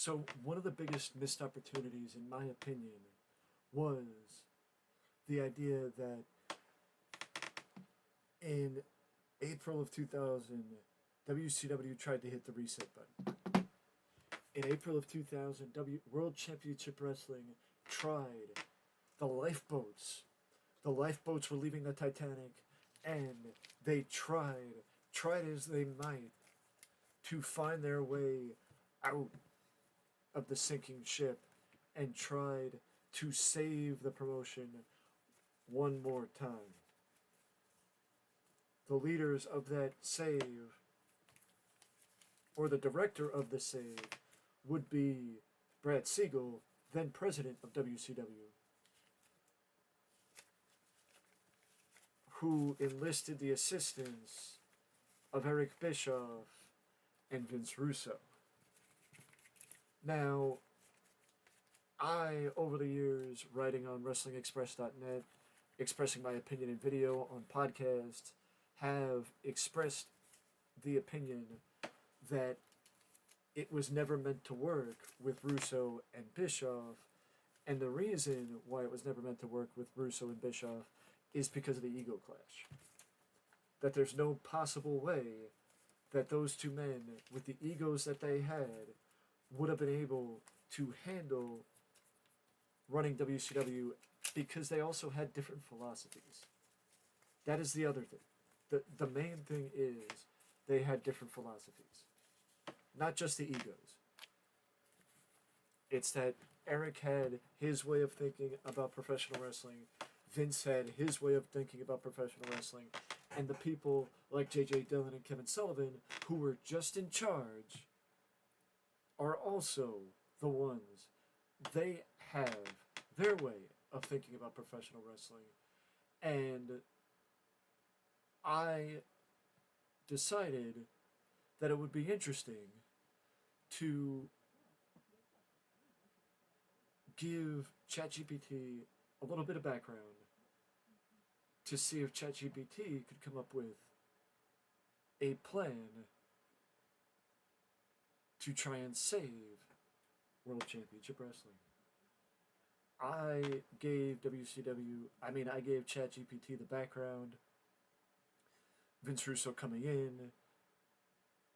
So one of the biggest missed opportunities, in my opinion, was the idea that in April of 2000, WCW tried to hit the reset button. In April of 2000, World Championship Wrestling tried the lifeboats. The lifeboats were leaving the Titanic, and they tried as they might, to find their way out of the sinking ship and tried to save the promotion one more time. The leaders of that save, or the director of the save, would be Brad Siegel, then president of WCW, who enlisted the assistance of Eric Bischoff and Vince Russo. Now, I, over the years, writing on WrestlingExpress.net, expressing my opinion in video on podcasts, have expressed the opinion that it was never meant to work with Russo and Bischoff, and the reason why it was never meant to work with Russo and Bischoff is because of the ego clash. That there's no possible way that those two men, with the egos that they had, would have been able to handle running WCW, because they also had different philosophies. That is the other thing. The main thing is they had different philosophies. Not just the egos. It's that Eric had his way of thinking about professional wrestling, Vince had his way of thinking about professional wrestling, and the people like J.J. Dillon and Kevin Sullivan, who were just in charge, are also the ones. They have their way of thinking about professional wrestling. And I decided that it would be interesting to give ChatGPT a little bit of background to see if ChatGPT could come up with a plan to try and save World Championship Wrestling. I gave ChatGPT the background, Vince Russo coming in,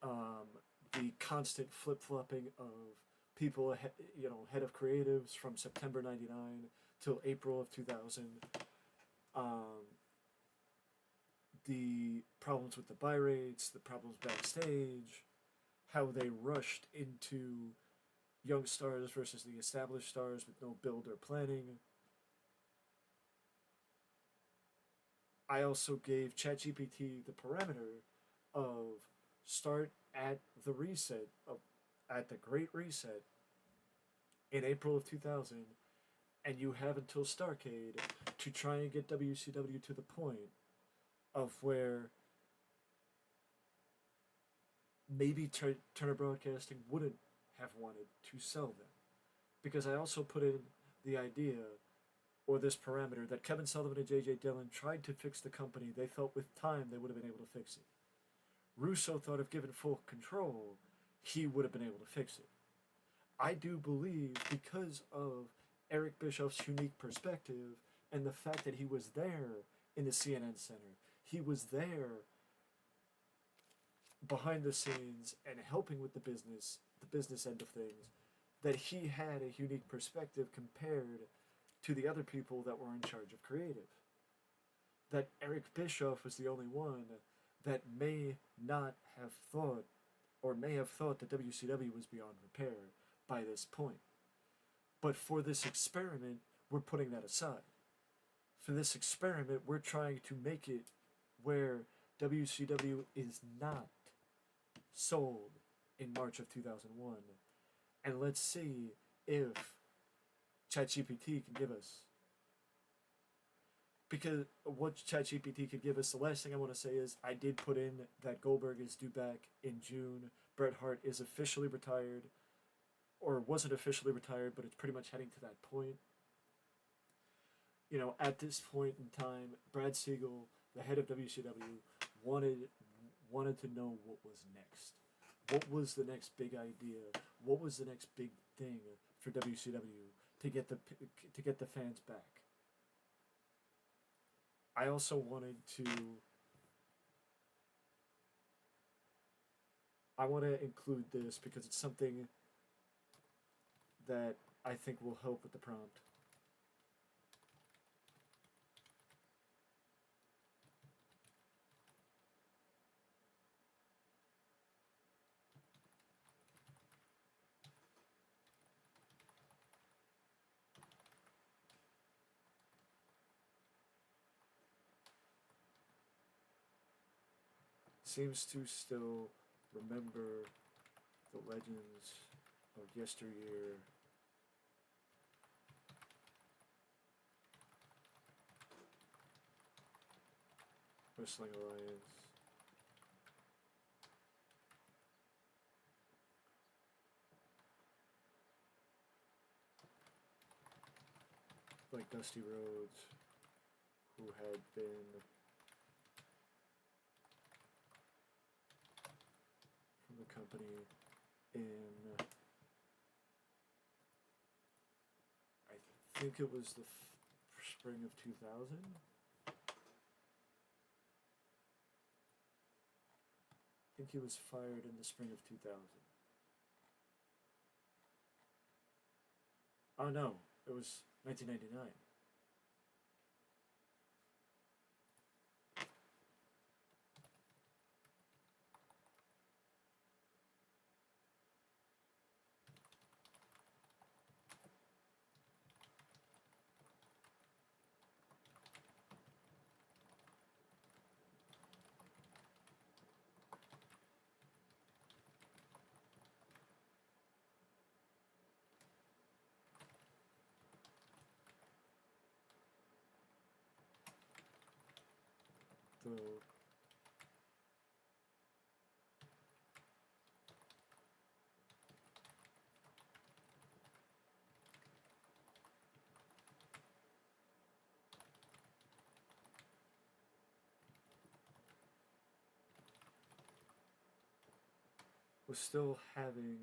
the constant flip-flopping of people, head of creatives from September 99 till April of 2000, the problems with the buy rates, the problems backstage, how they rushed into young stars versus the established stars with no build or planning. I also gave ChatGPT the parameter of start at the reset, at the Great Reset in April of 2000, and you have until Starrcade to try and get WCW to the point of where maybe Turner Broadcasting wouldn't have wanted to sell them. Because I also put in the idea, or this parameter, that Kevin Sullivan and J.J. Dillon tried to fix the company. They felt with time they would have been able to fix it. Russo thought if given full control, he would have been able to fix it. I do believe, because of Eric Bischoff's unique perspective and the fact that he was there in the CNN Center, he was there behind the scenes and helping with the business end of things, that he had a unique perspective compared to the other people that were in charge of creative. That Eric Bischoff was the only one that may not have thought, or may have thought, that WCW was beyond repair by this point. But for this experiment, we're putting that aside. For this experiment, we're trying to make it where WCW is not sold in March of 2001. And let's see if ChatGPT can give us. Because what ChatGPT could give us, the last thing I want to say is, I did put in that Goldberg is due back in June. Bret Hart is officially retired, or wasn't officially retired, but it's pretty much heading to that point. At this point in time, Brad Siegel, the head of WCW, wanted to know what was next. What was the next big idea? What was the next big thing for WCW to get the fans back? I also wanted to. I want to include this because it's something that I think will help with the prompt. Seems to still remember the legends of yesteryear. Wrestling Alliance. Like Dusty Rhodes, who had been from the company in, I think it was the spring of 2000. I think he was fired in the spring of 2000. Oh no, it was 1999. Though was still having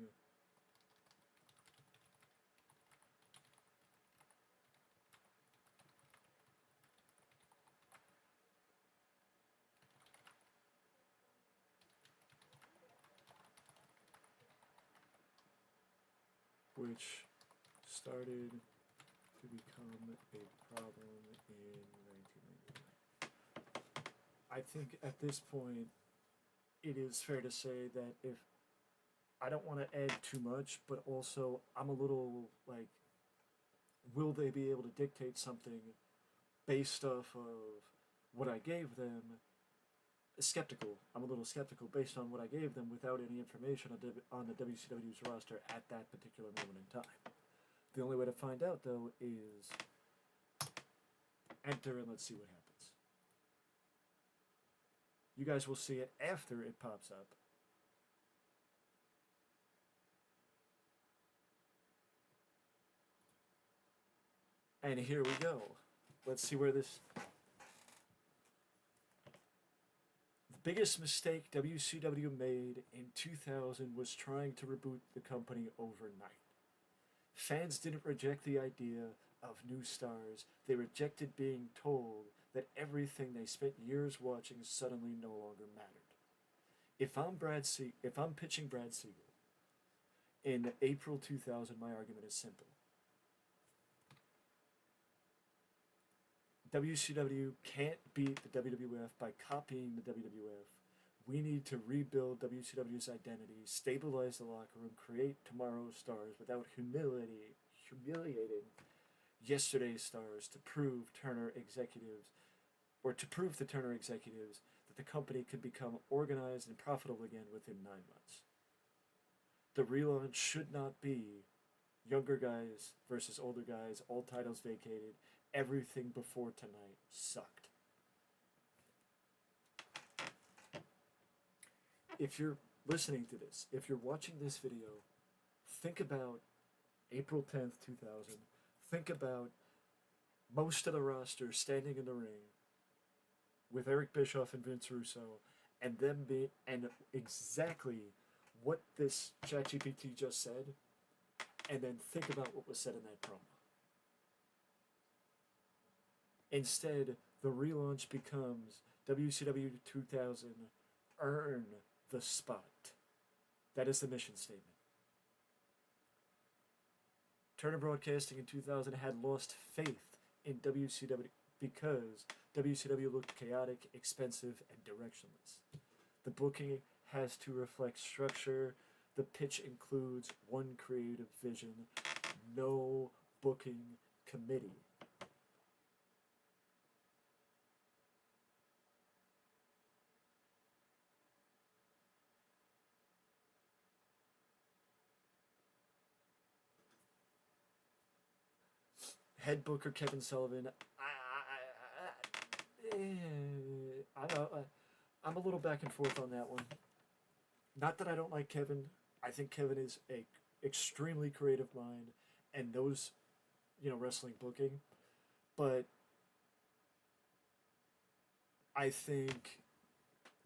which started to become a problem in 1999. I think at this point, it is fair to say that if I don't want to add too much, but also I'm a little like, will they be able to dictate something based off of what I gave them? Skeptical. I'm a little skeptical based on what I gave them without any information on the WCW's roster at that particular moment in time. The only way to find out, though, is enter and let's see what happens. You guys will see it after it pops up. And here we go. Let's see where this. The biggest mistake WCW made in 2000 was trying to reboot the company overnight. Fans didn't reject the idea of new stars, they rejected being told that everything they spent years watching suddenly no longer mattered. If I'm pitching Brad Siegel in April 2000, my argument is simple. WCW can't beat the WWF by copying the WWF. We need to rebuild WCW's identity, stabilize the locker room, create tomorrow's stars without humiliating yesterday's stars to prove to the Turner executives that the company could become organized and profitable again within 9 months. The relaunch should not be younger guys versus older guys, all titles vacated. Everything before tonight sucked. If you're listening to this, if you're watching this video, think about April 10th, 2000. Think about most of the roster standing in the ring with Eric Bischoff and Vince Russo, and exactly what this ChatGPT just said and then think about what was said in that promo. Instead, the relaunch becomes WCW 2000 earn the spot. That is the mission statement. Turner Broadcasting in 2000 had lost faith in WCW because WCW looked chaotic, expensive, and directionless. The booking has to reflect structure. The pitch includes one creative vision, no booking committee. Head booker Kevin Sullivan. I'm a little back and forth on that one. Not that I don't like Kevin. I think Kevin is a extremely creative mind and knows, wrestling booking. But I think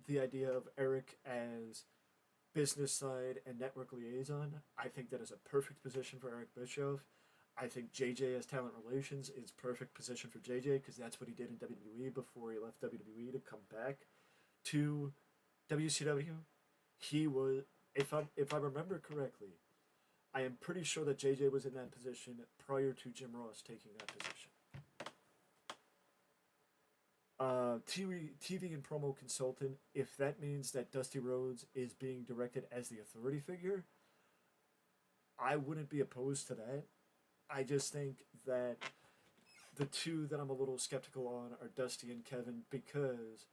the idea of Eric as business side and network liaison, I think that is a perfect position for Eric Bischoff. I think JJ as talent relations is perfect position for JJ because that's what he did in WWE before he left WWE to come back to WCW. He was, if I remember correctly, I am pretty sure that JJ was in that position prior to Jim Ross taking that position. TV and promo consultant, if that means that Dusty Rhodes is being directed as the authority figure, I wouldn't be opposed to that. I just think that the two that I'm a little skeptical on are Dusty and Kevin because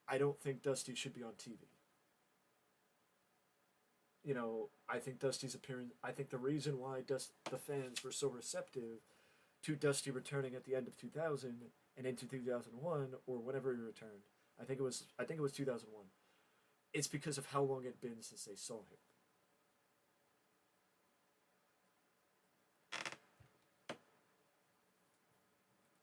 I don't think Dusty should be on TV. I think Dusty's appearance, I think the reason why the fans were so receptive to Dusty returning at the end of 2000 and into 2001 or whenever he returned, I think it was 2001. It's because of how long it had been since they saw him.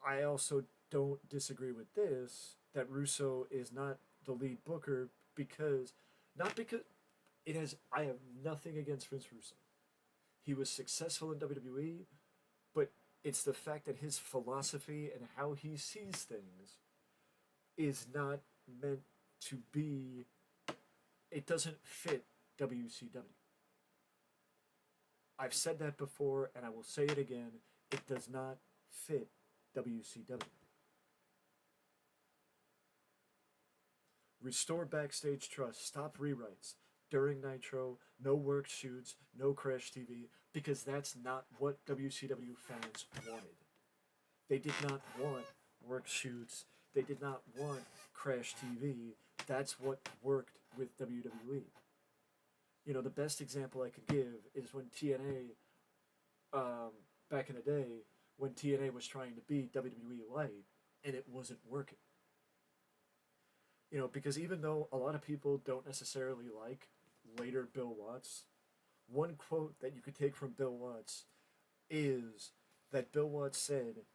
I also don't disagree with this, that Russo is not the lead booker because I have nothing against Vince Russo. He was successful in WWE, but it's the fact that his philosophy and how he sees things is not meant to be, it doesn't fit WCW. I've said that before and I will say it again, it does not fit WCW. Restore backstage trust. Stop rewrites. During Nitro, no work shoots, no Crash TV, because that's not what WCW fans wanted. They did not want work shoots. They did not want Crash TV. That's what worked with WWE. The best example I could give is when TNA, back in the day, when TNA was trying to be WWE Light, and it wasn't working. Because even though a lot of people don't necessarily like later Bill Watts, one quote that you could take from Bill Watts is that Bill Watts said,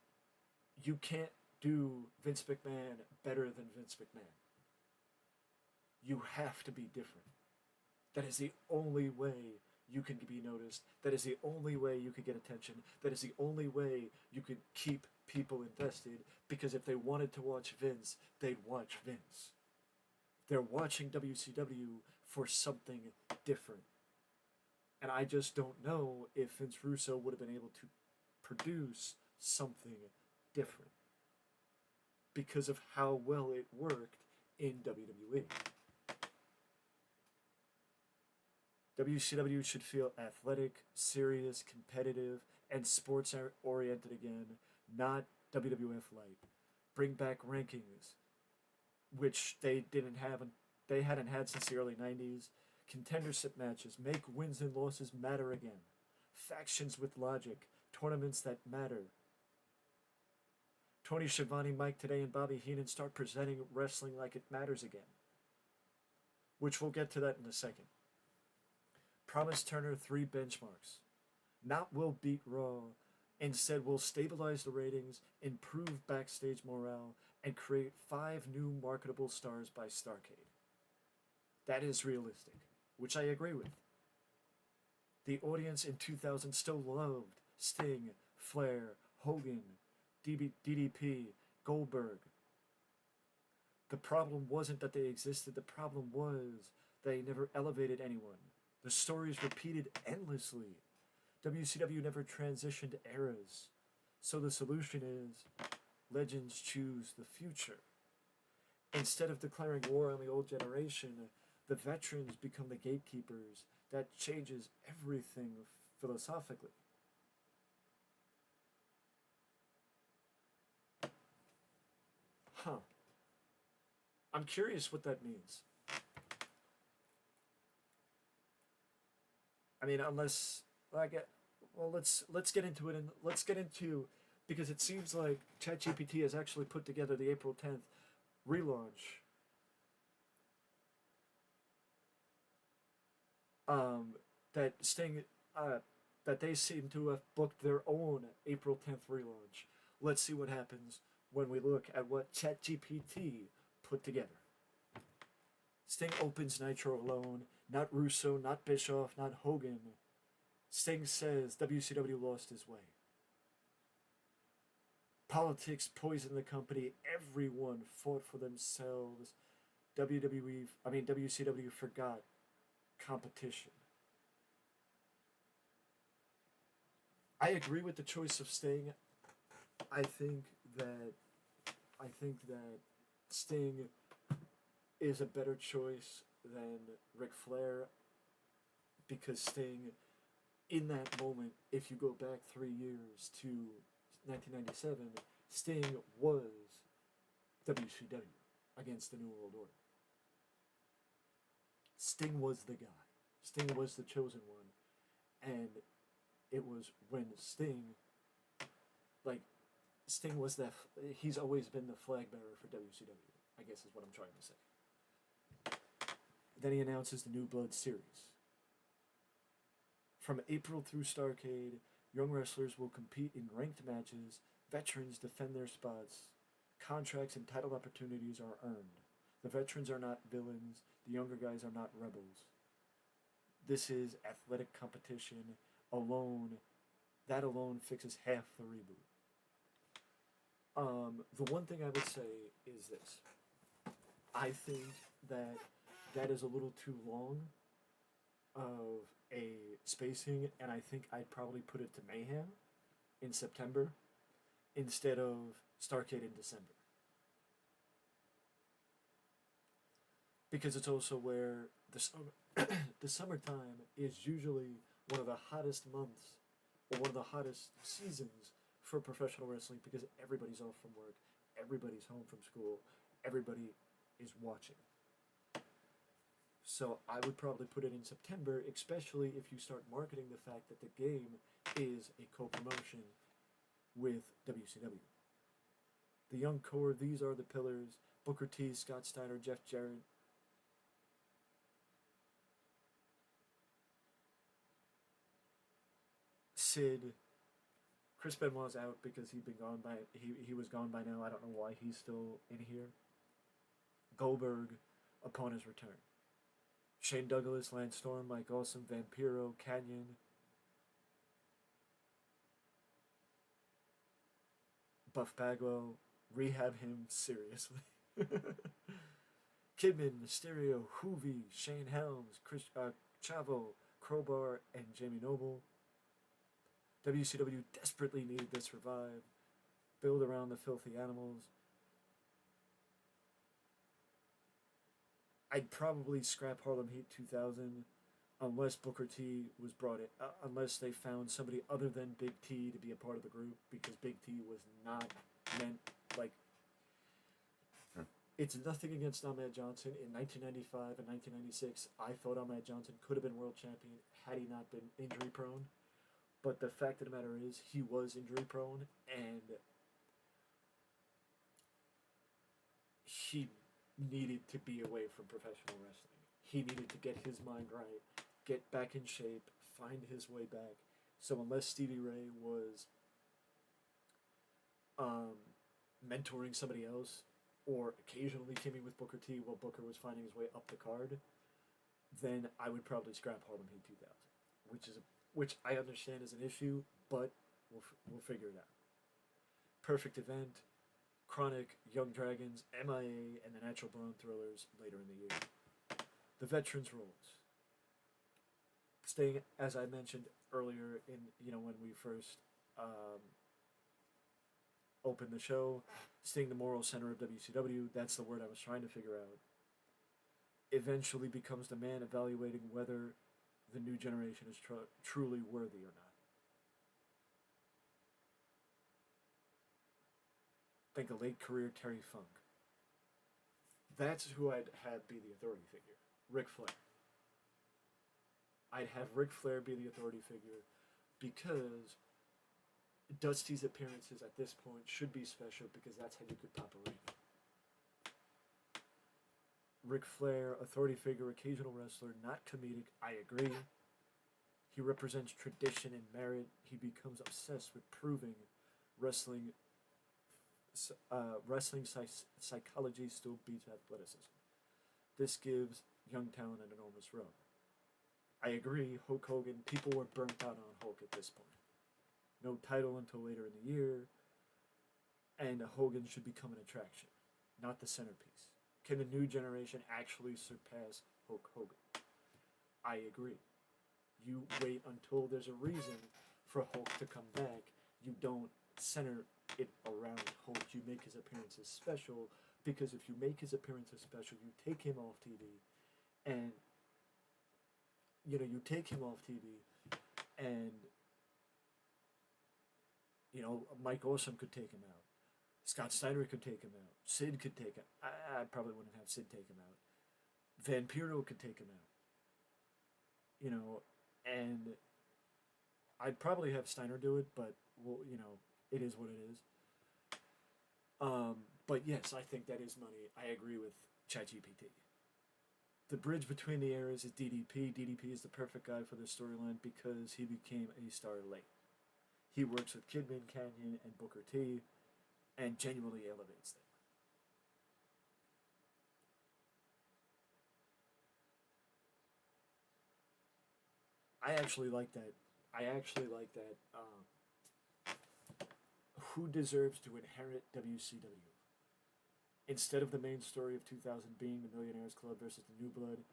"You can't do Vince McMahon better than Vince McMahon. You have to be different. That is the only way you can be noticed. That is the only way you can get attention. That is the only way you can keep people invested, because if they wanted to watch Vince, they'd watch Vince. They're watching WCW for something different." And I just don't know if Vince Russo would have been able to produce something different because of how well it worked in WWE. WCW should feel athletic, serious, competitive, and sports-oriented again, not WWF light. Bring back rankings, which they hadn't had since the early 90s. Contendership matches, make wins and losses matter again. Factions with logic, tournaments that matter. Tony Schiavone, Mike Today, and Bobby Heenan start presenting wrestling like it matters again. Which we'll get to that in a second. Promise Turner 3 benchmarks. Not will beat Raw, instead will stabilize the ratings, improve backstage morale, and create 5 new marketable stars by Starrcade. That is realistic, which I agree with. The audience in 2000 still loved Sting, Flair, Hogan, DDP, Goldberg. The problem wasn't that they existed, the problem was they never elevated anyone. The stories repeated endlessly. WCW never transitioned eras. So the solution is legends choose the future. Instead of declaring war on the old generation, the veterans become the gatekeepers. That changes everything philosophically. Huh. I'm curious what that means. I mean, unless I get well, let's get into it and let's get into because it seems like ChatGPT has actually put together the April 10th relaunch. Um, that Sting, uh, that they seem to have booked their own April 10th relaunch. Let's see what happens when we look at what ChatGPT put together. Sting opens Nitro alone, not Russo, not Bischoff, not Hogan. Sting says WCW lost his way. Politics poisoned the company. Everyone fought for themselves. WCW forgot competition. I agree with the choice of Sting. I think that I think that Sting is a better choice than Ric Flair because Sting, in that moment, if you go back 3 years to 1997, Sting was WCW against the New World Order. Sting was the guy. Sting was the chosen one. And it was when Sting was that, he's always been the flag bearer for WCW, I guess is what I'm trying to say. Then he announces the New Blood series. From April through Starrcade, young wrestlers will compete in ranked matches, veterans defend their spots, contracts and title opportunities are earned. The veterans are not villains, the younger guys are not rebels. This is athletic competition alone. That alone fixes half the reboot. The one thing I would say is this. I think that is a little too long of a spacing, and I think I'd probably put it to Mayhem in September instead of Starrcade in December. Because it's also where the summertime is usually one of the hottest months or one of the hottest seasons for professional wrestling because everybody's off from work, everybody's home from school, everybody is watching. So I would probably put it in September, especially if you start marketing the fact that the game is a co-promotion with WCW. The young core, these are the pillars: Booker T, Scott Steiner, Jeff Jarrett. Sid. Chris Benoit's out because he was gone by now. I don't know why he's still in here. Goldberg upon his return. Shane Douglas, Lance Storm, Mike Awesome, Vampiro, Canyon, Buff Bagwell, rehab him seriously. Kidman, Mysterio, Hoovy, Shane Helms, Chavo, Crowbar, and Jamie Noble. WCW desperately needed this revive. Build around the filthy animals. I'd probably scrap Harlem Heat 2000 unless Booker T was brought in, unless they found somebody other than Big T to be a part of the group, because Big T was not meant, like, it's nothing against Ahmed Johnson. In 1995 and 1996, I thought Ahmed Johnson could have been world champion had he not been injury prone. But the fact of the matter is, he was injury prone, and he needed to be away from professional wrestling. He needed to get his mind right, get back in shape, find his way back. So unless Stevie Ray was mentoring somebody else, or occasionally teaming with Booker T while Booker was finding his way up the card, then I would probably scrap Harlem Heat 2000, which is which I understand is an issue, but we'll figure it out. Perfect Event, Chronic, Young Dragons, MIA, and the Natural Born Thrillers later in the year. The Veterans Roles. Staying, as I mentioned earlier, in when we first opened the show, staying the moral center of WCW. That's the word I was trying to figure out. Eventually becomes the man evaluating whether the new generation is truly worthy or not. Think a late career Terry Funk. That's who I'd have be the authority figure. Ric Flair. I'd have Ric Flair be the authority figure because Dusty's appearances at this point should be special because that's how you could pop a ring. Ric Flair, authority figure, occasional wrestler, not comedic, I agree. He represents tradition and merit. He becomes obsessed with proving wrestling psychology still beats athleticism. This gives young talent an enormous run. I agree, Hulk Hogan, people were burnt out on Hulk at this point. No title until later in the year, and Hogan should become an attraction, not the centerpiece. Can the new generation actually surpass Hulk Hogan? I agree. You wait until there's a reason for Hulk to come back. You don't center it around Hulk. You make his appearances special, because if you make his appearances special, you take him off TV, and you take him off TV, and Mike Awesome could take him out. Scott Steiner could take him out. Sid could take him. I probably wouldn't have Sid take him out. Vampiro could take him out. And I'd probably have Steiner do it, but it is what it is. But yes, I think that is money. I agree with ChatGPT. The bridge between the eras is DDP. DDP is the perfect guy for this storyline because he became a star late. He works with Kidman, Canyon, and Booker T, and genuinely elevates them. I actually like that. Who deserves to inherit WCW? Instead of the main story of 2000 being the Millionaires Club versus the New Blood,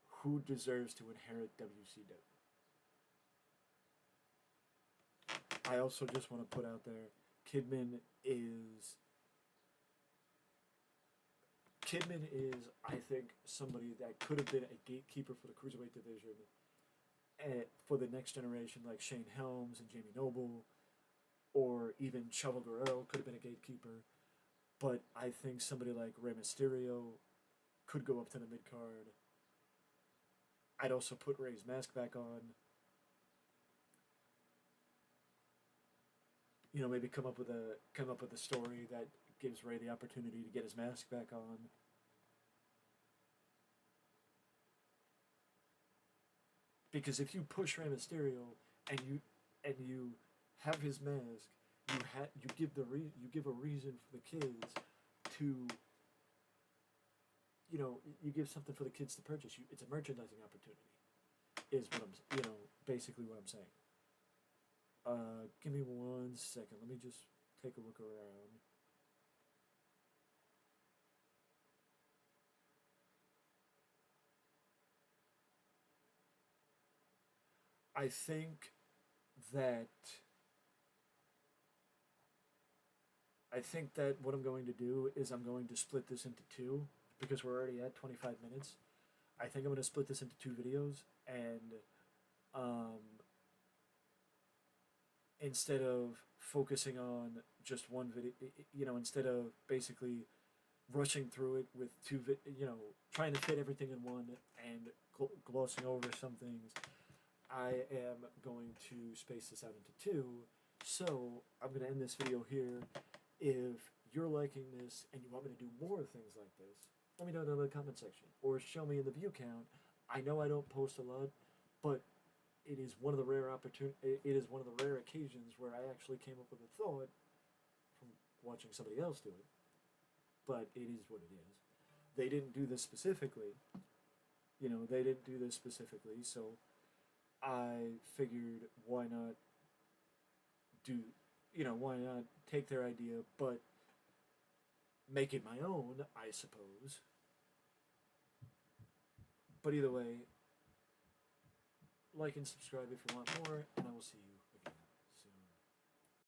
who deserves to inherit WCW? I also just want to put out there, Kidman is, I think, somebody that could have been a gatekeeper for the Cruiserweight division for the next generation, like Shane Helms and Jamie Noble, or even Chavo Guerrero could have been a gatekeeper. But I think somebody like Rey Mysterio could go up to the mid-card. I'd also put Rey's mask back on. Maybe come up with a story that gives Rey the opportunity to get his mask back on. Because if you push Rey Mysterio and you have his mask, you give a reason for the kids to you give something for the kids to purchase. It's a merchandising opportunity, is what I'm basically what I'm saying. Give me 1 second. Let me just take a look around. I think that what I'm going to do is I'm going to split this into two because we're already at 25 minutes. I think I'm going to split this into two videos, and instead of focusing on just one video, instead of basically rushing through it with trying to fit everything in one and glossing over some things, I am going to space this out into two. So I'm going to end this video here. If you're liking this and you want me to do more things like this, let me know down in the comment section, or show me in the view count. I know I don't post a lot, but it is one of the rare occasions where I actually came up with a thought from watching somebody else do it. But it is what it is. They didn't do this specifically. So I figured why not do, why not take their idea but make it my own, I suppose. But either way, like and subscribe if you want more, and I will see you